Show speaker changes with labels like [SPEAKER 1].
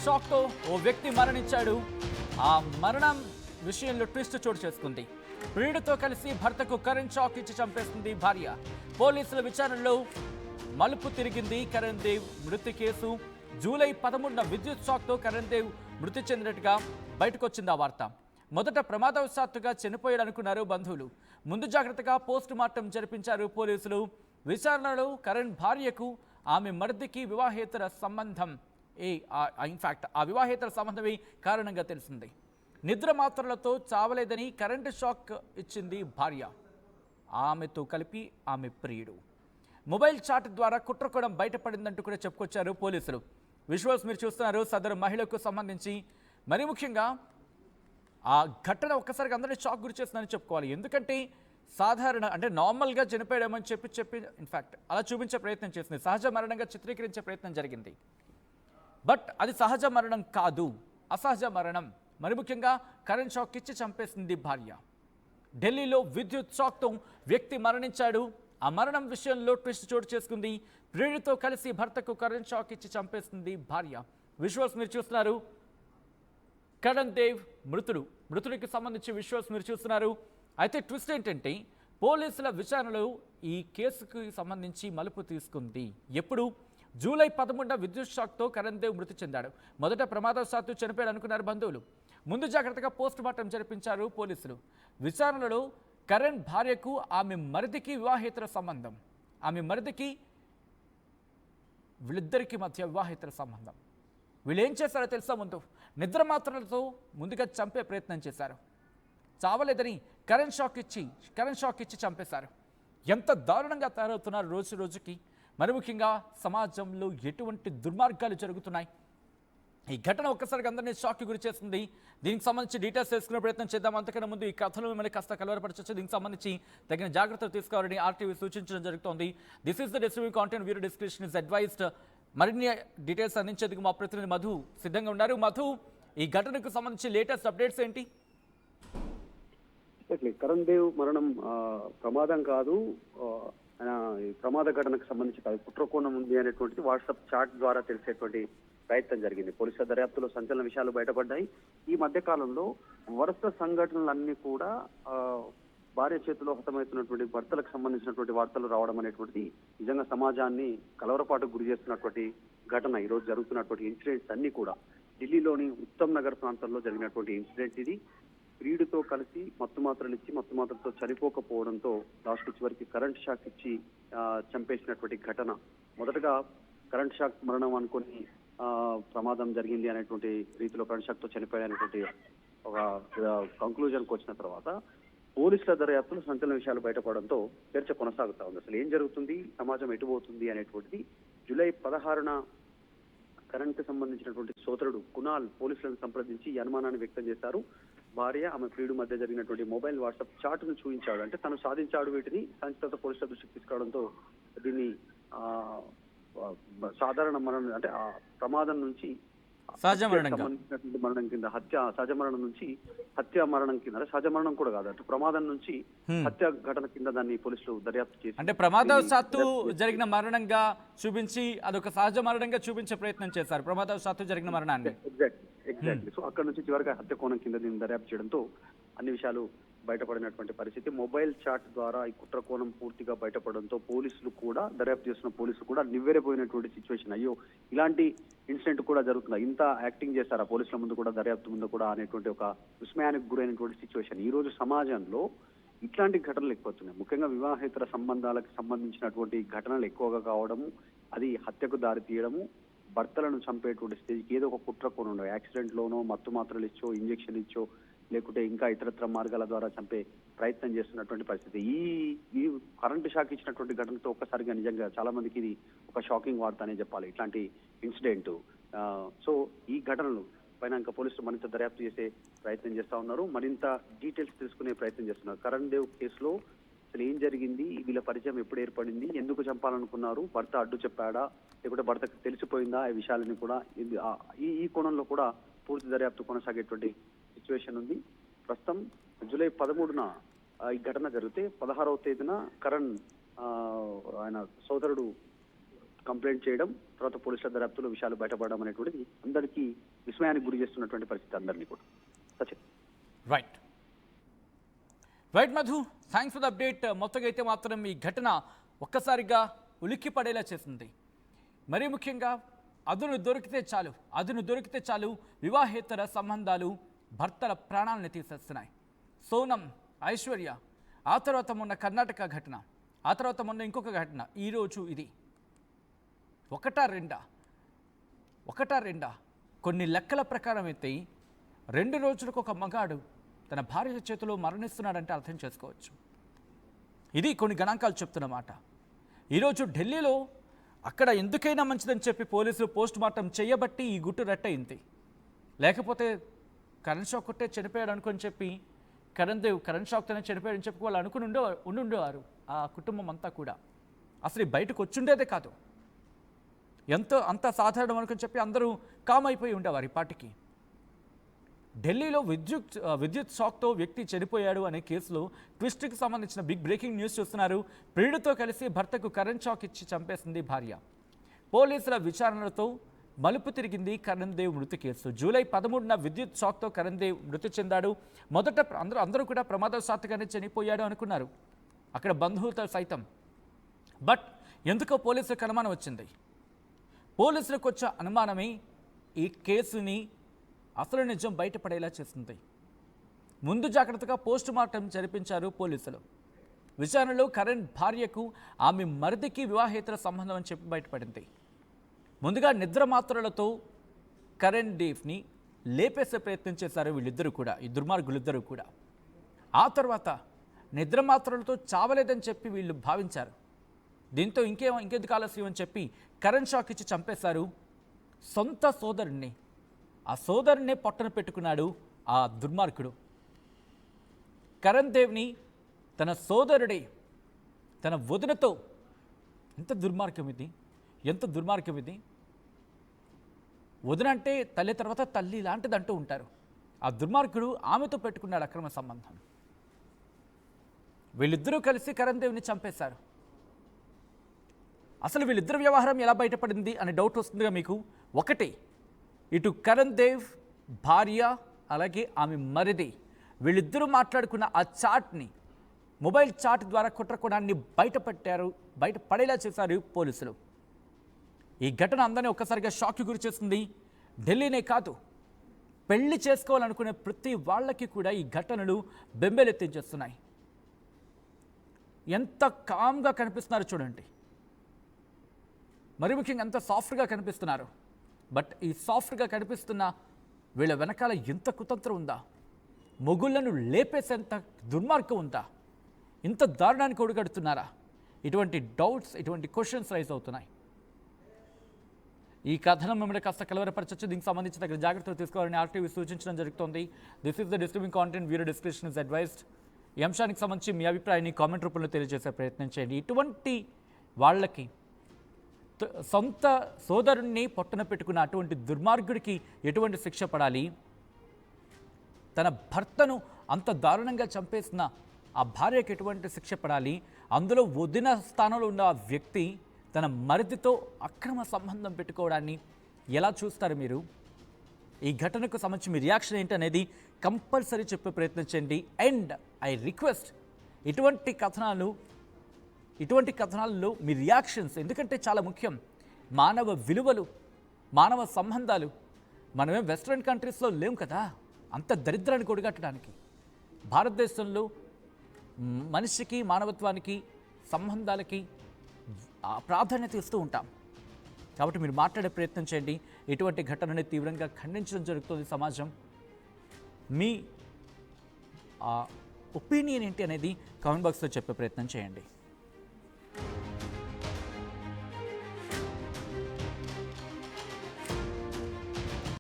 [SPEAKER 1] షాక్తో ఓ వ్యక్తి మరణించాడు. ఆ మరణం విషయంలో ట్విస్ట్ చోటు చేసుకుంది. ప్రియుడితో కలిసి భర్తకు కరెంట్ షాక్ ఇచ్చి చంపేస్తుంది భార్య. పోలీసుల విచారణలో మలుపు తిరిగింది కరణ్ దేవ్ మృతి కేసు. జూలై 13న విద్యుత్ షాక్తో కరణ్ దేవ్ మృతి చెందినట్టుగా బయటకొచ్చింది ఆ వార్త. మొదట ప్రమాదవశాత్తుగా చనిపోయాడనుకున్నారు బంధువులు. ముందు జాగ్రత్తగా పోస్ట్ మార్టం జరిపించారు పోలీసులు. విచారణలో కరణ్ భార్యకు ఆమె మరిదికి వివాహేతర సంబంధం ఆ వివాహేతర సంబంధమే కారణంగా తెలిసింది. నిద్ర మాత్రలతో చావలేదని కరెంటు షాక్ ఇచ్చింది భార్య. ఆమెతో కలిపి ఆమె ప్రియుడు. మొబైల్ చాట్ ద్వారా కుట్రకోణం బయటపడిందంటూ కూడా చెప్పుకొచ్చారు పోలీసులు. విజువల్స్ మీరు చూస్తున్నారు. సదరు మహిళకు సంబంధించి మరి ముఖ్యంగా ఆ ఘటన ఒక్కసారిగా అందరినీ షాక్ గురి చేస్తుందని చెప్పుకోవాలి. ఎందుకంటే సాధారణ అంటే నార్మల్గా చనిపోయామని చెప్పి ఇన్ఫ్యాక్ట్ అలా చూపించే ప్రయత్నం చేసింది. సహజ మరణంగా చిత్రీకరించే ప్రయత్నం జరిగింది. బట్ అది సహజ మరణం కాదు, అసహజ మరణం. మరి ముఖ్యంగా కరెంట్ షాక్ ఇచ్చి చంపేసింది భార్య. ఢిల్లీలో విద్యుత్ షాక్తో వ్యక్తి మరణించాడు. ఆ మరణం విషయంలో ట్విస్ట్ చోటు చేసుకుంది. ప్రియుడితో కలిసి భర్తకు కరెంట్ షాక్ ఇచ్చి చంపేసింది భార్య. విజువల్స్ మీరు చూస్తున్నారు. కరణ్ దేవ్ మృతుడికి సంబంధించి విజువల్స్ మీరు చూస్తున్నారు. అయితే ట్విస్ట్ ఏంటంటే పోలీసుల విచారణలో ఈ కేసుకు సంబంధించి మలుపు తీసుకుంది. ఎప్పుడు జూలై 13న విద్యుత్ షాక్తో కరణ్ దేవ్ మృతి చెందాడు. మొదట ప్రమాదవశాత్తు చనిపోయాడు అనుకున్నారు బంధువులు. ముందు జాగ్రత్తగా పోస్ట్ మార్టం జరిపించారు పోలీసులు. విచారణలో కరణ్ భార్యకు ఆమె మరిదికి వివాహేతర సంబంధం. ఆమె మరిదికి వీళ్ళిద్దరికి మధ్య వివాహేతర సంబంధం. వీళ్ళు ఏం చేశారో తెలుసా? ముందు నిద్ర మాత్రలతో ముందుగా చంపే ప్రయత్నం చేశారు. చావలేదని కరెంట్ షాక్ ఇచ్చి చంపేశారు. ఎంత దారుణంగా తయారవుతున్నారు రోజు రోజుకి. మరి ముఖ్యంగా సమాజంలో ఎటువంటి దుర్మార్గాలు జరుగుతున్నాయి. ఈ ఘటన ఒక్కసారిగా అందరినీ షాక్కి గురి చేస్తుంది. దీనికి సంబంధించి డీటెయిల్స్ తెలుసుకునే ప్రయత్నం చేద్దాం. అంతకన్నా ముందు ఈ కథలు మిమ్మల్ని కాస్త కలవరపరచవచ్చు. దీనికి సంబంధించి తగిన జాగ్రత్తలు తీసుకోవాలని ఆర్టీవీ సూచించడం జరుగుతోంది. This is the distribute content video description is advised. మరిన్ని డీటెయిల్స్ అందించేందుకు మా ప్రతినిధి మధు సిద్ధంగా ఉన్నారు. మధు, ఈ ఘటనకు సంబంధించి లేటెస్ట్ అప్డేట్స్ ఏంటి?
[SPEAKER 2] కరణ్ దేవ్ మరణం ప్రమాదం కాదు, ఈ ప్రమాద ఘటనకు సంబంధించి కుట్రకోణం ఉంది అనేటువంటిది వాట్సాప్ చాట్ ద్వారా తెలిసేటువంటి ప్రయత్నం జరిగింది. పోలీసుల దర్యాప్తులో సంచలన విషయాలు బయటపడ్డాయి. ఈ మధ్య కాలంలో వరుస సంఘటనలన్నీ కూడా భార్య చేతిలో హతమవుతున్నటువంటి భర్తలకు సంబంధించినటువంటి వార్తలు రావడం అనేటువంటిది నిజంగా సమాజాన్ని కలవరపాటుకు గురి చేస్తున్నటువంటి ఘటన. ఈ రోజు జరుగుతున్నటువంటి ఇన్సిడెంట్స్ అన్ని కూడా ఢిల్లీలోని ఉత్తమ్ నగర్ ప్రాంతంలో జరిగినటువంటి ఇన్సిడెంట్ ఇది. ప్రియుడితో కలిసి మత్తుమాత్రలతో చనిపోకపోవడంతో లాస్ట్ చివరికి కరెంట్ షాక్ ఇచ్చి చంపేసినటువంటి ఘటన. మొదటగా కరెంట్ షాక్ మరణం అనుకుని ప్రమాదం జరిగింది అనేటువంటి రీతిలో కరెంట్ షాక్ తో చనిపోయాలనేటువంటి ఒక కంక్లూజన్కి వచ్చిన తర్వాత పోలీసుల దర్యాప్తులు సంచలన విషయాలు బయటపడడంతో చర్చ కొనసాగుతా ఉంది. అసలు ఏం జరుగుతుంది, సమాజం ఎటుపోతుంది అనేటువంటిది. జూలై 16న కరెంట్ సంబంధించినటువంటి సోదరుడు కునాల్ పోలీసులను సంప్రదించి ఈ అనుమానాన్ని వ్యక్తం చేశారు. భార్య ఆమె ప్రియుడు మధ్య జరిగినటువంటి మొబైల్ వాట్సాప్ చాట్ ను చూపించాడు. అంటే తను సాధించాడు వీటిని. సంచిత పోలీసుల దృష్టికి తీసుకురావడంతో దీన్ని సాధారణ మరణం అంటే ఆ ప్రమాదం నుంచి సంబంధించినటువంటి మరణం కింద సహజ మరణం నుంచి హత్య మరణం కింద, సహజ మరణం కూడా కాదు, అటు ప్రమాదం నుంచి హత్య ఘటన కింద దాన్ని పోలీసులు దర్యాప్తు చేసి
[SPEAKER 1] అంటే ప్రమాదవశాత్తు జరిగిన మరణంగా చూపించి అదొక సహజ మరణంగా చూపించే ప్రయత్నం చేశారు. ప్రమాదవశాత్తు జరిగిన మరణాన్ని
[SPEAKER 2] ఎగ్జాక్ట్లీ. సో అక్కడ నుంచి చివరికి హత్య కోణం కింద దీన్ని దర్యాప్తు చేయడంతో అన్ని విషయాలు బయటపడినటువంటి పరిస్థితి. మొబైల్ చాట్ ద్వారా ఈ కుట్ర కోణం పూర్తిగా బయటపడడంతో దర్యాప్తు చేస్తున్న పోలీసులు కూడా నివ్వెరపోయినటువంటి సిచ్యువేషన్. అయ్యో, ఇలాంటి ఇన్సిడెంట్ కూడా జరుగుతుందా, ఇంత యాక్టింగ్ చేస్తారా పోలీసుల ముందు కూడా, దర్యాప్తు ముందు కూడా అనేటువంటి ఒక విస్మయానికి గురైనటువంటి సిచ్యువేషన్. ఈ రోజు సమాజంలో ఇట్లాంటి ఘటనలు ఎక్కువవుతున్నాయి. ముఖ్యంగా వివాహేతర సంబంధాలకు సంబంధించినటువంటి ఘటనలు ఎక్కువగా కావడము, అది హత్యకు దారి తీయడము, భర్తలను చంపేటువంటి స్టేజ్కి ఏదో ఒక కుట్ర కోణం ఉండవు. యాక్సిడెంట్ లోనో, మత్తు మాత్రలు ఇచ్చో, ఇంజెక్షన్ ఇచ్చో, లేకుంటే ఇంకా ఇతరత్ర మార్గాల ద్వారా చంపే ప్రయత్నం చేస్తున్నటువంటి పరిస్థితి. ఈ కరెంటు షాక్ ఇచ్చినటువంటి ఘటనతో ఒక్కసారిగా నిజంగా చాలా మందికి ఇది ఒక షాకింగ్ వార్త అనే చెప్పాలి, ఇట్లాంటి ఇన్సిడెంట్. సో ఈ ఘటనలు పైన ఇంకా పోలీసులు మరింత దర్యాప్తు చేసే ప్రయత్నం చేస్తా ఉన్నారు. మరింత డీటెయిల్స్ తెలుసుకునే ప్రయత్నం చేస్తున్నారు. కరణ్ దేవ్ కేసులో అసలు ఏం జరిగింది, వీళ్ళ పరిచయం ఎప్పుడు ఏర్పడింది, ఎందుకు చంపాలనుకున్నారు, భర్త అడ్డు చెప్పాడా, లేకుంటే భర్తకు తెలిసిపోయిందా, ఈ విషయాలని కూడా ఈ కోణంలో కూడా పూర్తి దర్యాప్తు కొనసాగేటువంటి సిచ్యువేషన్ ఉంది. ప్రస్తుతం జూలై 13న ఈ ఘటన జరిగితే 16వ తేదీన కరణ్ ఆయన సోదరుడు కంప్లైంట్ చేయడం, తర్వాత పోలీసుల దర్యాప్తులో విషయాలు బయటపడడం అనేటువంటిది అందరికీ విస్మయానికి గురి చేస్తున్నటువంటి పరిస్థితి అందరినీ కూడా. Sachin.
[SPEAKER 1] Right Madhu, thanks for the update. మొత్తంగా అయితే మాత్రం ఈ ఘటన ఒక్కసారిగా ఉలిక్కి పడేలా చేసింది. మరీ ముఖ్యంగా అదును దొరికితే చాలు వివాహేతర సంబంధాలు భర్తల ప్రాణాలను తీసేస్తున్నాయి. సోనం, ఐశ్వర్య, ఆ తర్వాత మొన్న కర్ణాటక ఘటన, ఆ తర్వాత మొన్న ఇంకొక ఘటన, ఈరోజు ఇది. ఒకటా రెండా కొన్ని లెక్కల ప్రకారం అయితే 2 రోజులకు ఒక మగాడు తన భార్య చేతిలో మరణిస్తున్నాడంటే అర్థం చేసుకోవచ్చు. ఇది కొన్ని గణాంకాలు చెప్తున్నమాట. ఈరోజు ఢిల్లీలో అక్కడ ఎందుకైనా మంచిదని చెప్పి పోలీసులు పోస్ట్ మార్టం చేయబట్టి ఈ గుట్టు రట్టయింది. లేకపోతే కరెంట్ షాక్ కొట్టే చనిపోయాడు అనుకొని చెప్పి కరెంట్ షాక్తోనే చనిపోయాడని చెప్పి వాళ్ళు ఉండుండేవారు ఆ కుటుంబం అంతా కూడా. అసలు బయటకు వచ్చుండేదే కాదు. అంత సాధారణం అనుకుని చెప్పి అందరూ కామ్ అయిపోయి ఉండేవారు ఈ పాటికి. ఢిల్లీలో విద్యుత్ షాక్తో వ్యక్తి చనిపోయాడు అనే కేసులో ట్విస్ట్కి సంబంధించిన బిగ్ బ్రేకింగ్ న్యూస్ చూస్తున్నారు. ప్రియుడితో కలిసి భర్తకు కరెంట్ షాక్ ఇచ్చి చంపేసింది భార్య. పోలీసుల విచారణలతో మలుపు తిరిగింది కరణ్ దేవ్ మృతి కేసు. జూలై 13న విద్యుత్ షాక్తో కరణ్ దేవ్ మృతి చెందాడు. మొదట అందరూ కూడా ప్రమాదవశాత్తుగానే చనిపోయాడు అనుకున్నారు, అక్కడ బంధువులతో సైతం. బట్ ఎందుకో పోలీసులకు అనుమానం వచ్చింది. పోలీసులకు వచ్చే అనుమానమే ఈ కేసుని అసలు నిజం బయటపడేలా చేసింది. ముందు జాగ్రత్తగా పోస్ట్ మార్టం జరిపించారు పోలీసులు. విచారణలో కరణ్ భార్యకు ఆమె మరిదికి వివాహేతర సంబంధం అని చెప్పి బయటపడింది. ముందుగా నిద్ర మాత్రలతో కరణ్ దేవ్ని లేపేసే ప్రయత్నం చేశారు వీళ్ళిద్దరూ కూడా, ఈ దుర్మార్గులిద్దరూ కూడా. ఆ తర్వాత నిద్ర మాత్రలతో చావలేదని చెప్పి వీళ్ళు భావించారు. దీంతో ఇంకెందుకు ఆలస్యం అని చెప్పి కరెంట్ షాక్ ఇచ్చి చంపేశారు సొంత సోదరుణ్ణి. ఆ సోదరుణ్ణే పొట్టన పెట్టుకున్నాడు ఆ దుర్మార్గుడు. కరణ్ దేవ్ని తన సోదరుడే తన వదినతో, ఎంత దుర్మార్గం ఇది. వదిన అంటే తల్లి తర్వాత తల్లి లాంటిది అంటూ ఉంటారు. ఆ దుర్మార్గుడు ఆమెతో పెట్టుకున్నాడు అక్రమ సంబంధం. వీళ్ళిద్దరూ కలిసి కరణ్ దేవ్ని చంపేశారు. అసలు వీళ్ళిద్దరు వ్యవహారం ఎలా బయటపడింది అనే డౌట్ వస్తుందిగా మీకు. ఒకటి, ఇటు కరణ్ దేవ్ భార్య అలాగే ఆమె మరిది వీళ్ళిద్దరూ మాట్లాడుకున్న ఆ చాట్ని, మొబైల్ చాట్ ద్వారా కుట్రకోణాన్ని బయటపడేలా చేశారు పోలీసులు. ఈ ఘటన అందరినీ ఒక్కసారిగా షాక్కి గురి చేస్తుంది. ఢిల్లీనే కాదు, పెళ్లి చేసుకోవాలనుకునే ప్రతి వాళ్ళకి కూడా ఈ ఘటనలు బెంబేలెత్తించేస్తున్నాయి. ఎంత కామ్గా కనిపిస్తున్నారు చూడండి, మరి ముఖ్యంగా ఎంత సాఫ్ట్గా కనిపిస్తున్నారు. బట్ ఈ సాఫ్ట్గా కనిపిస్తున్న వీళ్ళ వెనకాల ఎంత కుతంత్రం ఉందా, మొగుళ్లను లేపేసేంత దుర్మార్గం ఉందా, ఇంత దారుణానికి ఒడిగడుతున్నారా? ఇటువంటి డౌట్స్, ఇటువంటి క్వశ్చన్స్ రైజ్ అవుతున్నాయి. ఈ కథనం మిమ్మల్ని కాస్త కలవరపరచచ్చు. దీనికి సంబంధించి తగిన జాగ్రత్తలు తీసుకోవాలని ఆర్టీవీ సూచించడం జరుగుతోంది. This is the disturbing content, video description is advised. ఈ అంశానికి సంబంధించి మీ అభిప్రాయాన్ని కామెంట్ రూపంలో తెలియజేసే ప్రయత్నం చేయండి. ఇటువంటి వాళ్ళకి, సొంత సోదరుణ్ణి పొట్టన పెట్టుకున్న అటువంటి దుర్మార్గుడికి ఎటువంటి శిక్ష పడాలి? తన భర్తను అంత దారుణంగా చంపేసిన ఆ భార్యకి ఎటువంటి శిక్ష పడాలి? అందులో వదిన స్థానంలో ఉన్న ఆ వ్యక్తి తన మరిదితో అక్రమ సంబంధం పెట్టుకోవడాన్ని ఎలా చూస్తారు మీరు? ఈ ఘటనకు సంబంధించి మీ రియాక్షన్ ఏంటి అనేది కంపల్సరీ చెప్పే ప్రయత్నం చేయండి. అండ్ ఐ రిక్వెస్ట్, ఇటువంటి కథనాల్లో మీ రియాక్షన్స్, ఎందుకంటే చాలా ముఖ్యం. మానవ విలువలు, మానవ సంబంధాలు. మనమే వెస్ట్రన్ కంట్రీస్లో లేవు కదా అంత దరిద్రాన్ని కొడిగట్టడానికి. భారతదేశంలో మనిషికి, మానవత్వానికి, సంబంధాలకి ప్రాధాన్యత ఇస్తూ ఉంటాం. కాబట్టి మీరు మాట్లాడే ప్రయత్నం చేయండి. ఇటువంటి ఘటనని తీవ్రంగా ఖండించడం జరుగుతుంది సమాజం. మీ ఒపీనియన్ ఏంటి అనేది కామెంట్ బాక్స్లో చెప్పే ప్రయత్నం చేయండి.